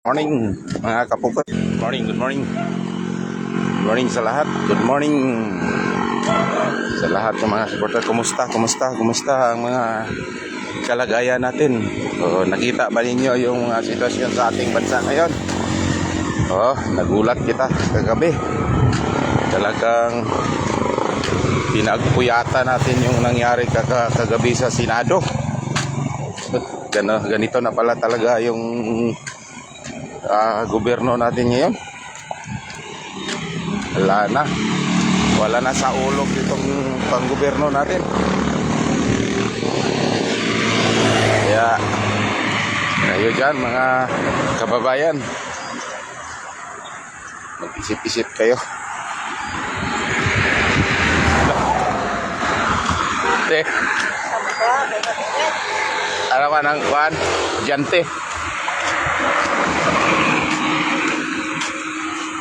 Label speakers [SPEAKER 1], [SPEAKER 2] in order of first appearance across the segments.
[SPEAKER 1] Morning mga kapupot. Good morning. Good morning sa lahat. Good morning sa lahat ng mga supporter. Kumusta ang mga kalagayan natin? Nakita ba ninyo yung sitwasyon sa ating bansa ngayon? Nagulat kita kagabi. Talagang pinagpuyata natin yung nangyari kagabi sa Senado. Ganito na pala talaga yung gobyerno natin ngayon. Wala na sa ulog itong panggobyerno natin. Kaya kayo dyan mga kababayan, mag-isip-isip kayo. Ano ba ng kuhan? Jante.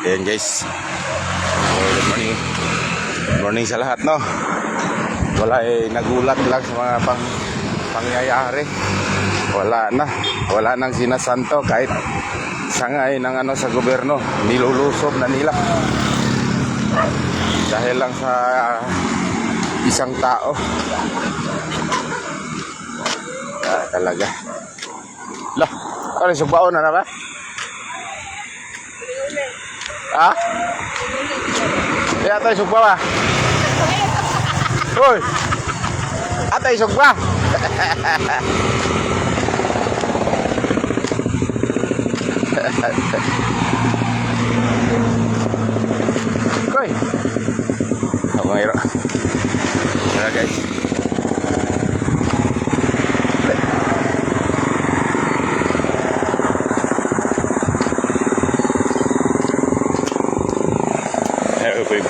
[SPEAKER 1] Ayan guys. Good morning. Good morning sa lahat, no? Nagulat lang sa mga pangyayari. Wala nang sinasanto kahit sangay ng sa gobyerno. Nilulusob na nila. Dahil lang sa isang tao. Talaga. Lah, ano sugbaon na ba? Ha? Atay sugba ba? Hoy. Atay sugba. Hoy. Ako ngayon. Tara guys.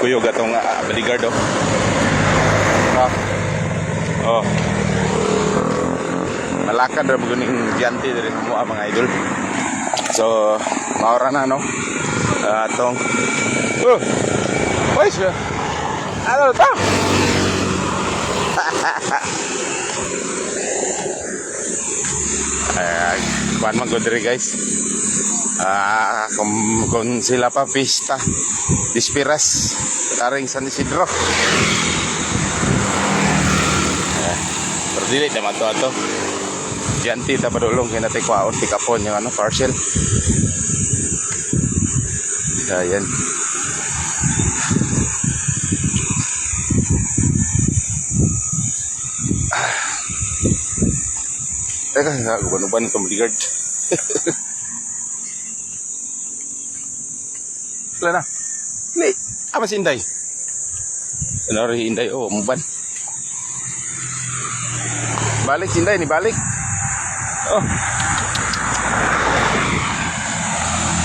[SPEAKER 1] Kuyog atong bodyguard malakad ra guning diante diri mo mga idol. So maura na no atong oy siya ano ta kuan man gud diri guys. Kung sila pa pista Dispiras taring San Isidro. Pero dili naman to ato. Diyanti ta padulong kay natay kwaon pikapon yung parcel. Ayan. Teka, guban-uban itong bodyguard. Wala na. Hindi. Si Inday. Ano rin Inday? Muban. Balik si Inday. Balik.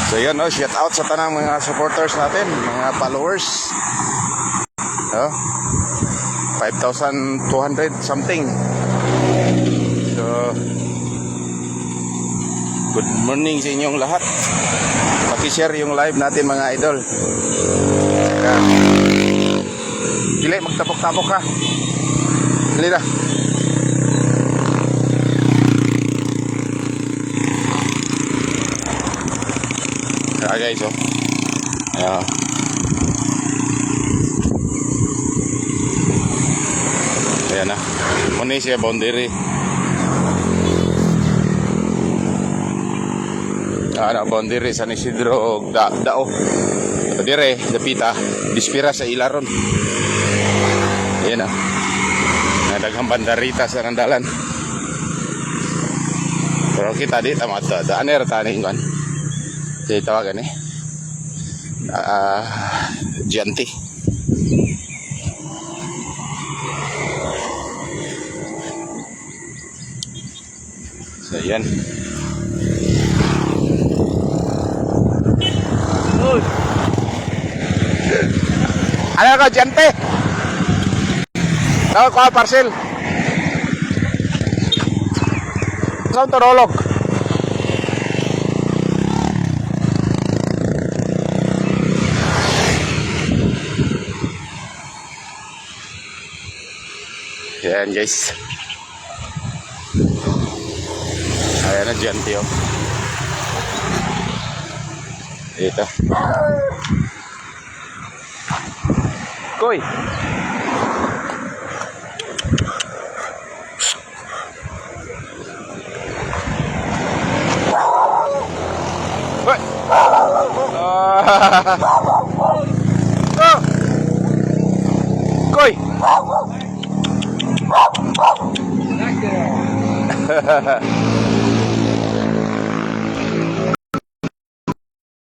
[SPEAKER 1] So yun, shout out sa tanang mga supporters natin. Mga followers. 5,200 something. So, good morning sa inyong lahat. Paki-share yung live natin mga idol. Dili magtapok-tapok ka. Dili na. Guys, ayan na. Muna siya boundary. Boundary San Isidro Dao. Dire dapita Dispira sa ilaron. Ayan na. Nadaghang bandarita sa nandalan. Pero kita di tama to. Daaner tani kan. Di tawagan Janti. So yan. Ano ka, Jante? Tawag ko parcel. Saan to rolok? Yan guys. Ayan na Jante Ito. Koy! Hoy! Ah! Oh! Koy!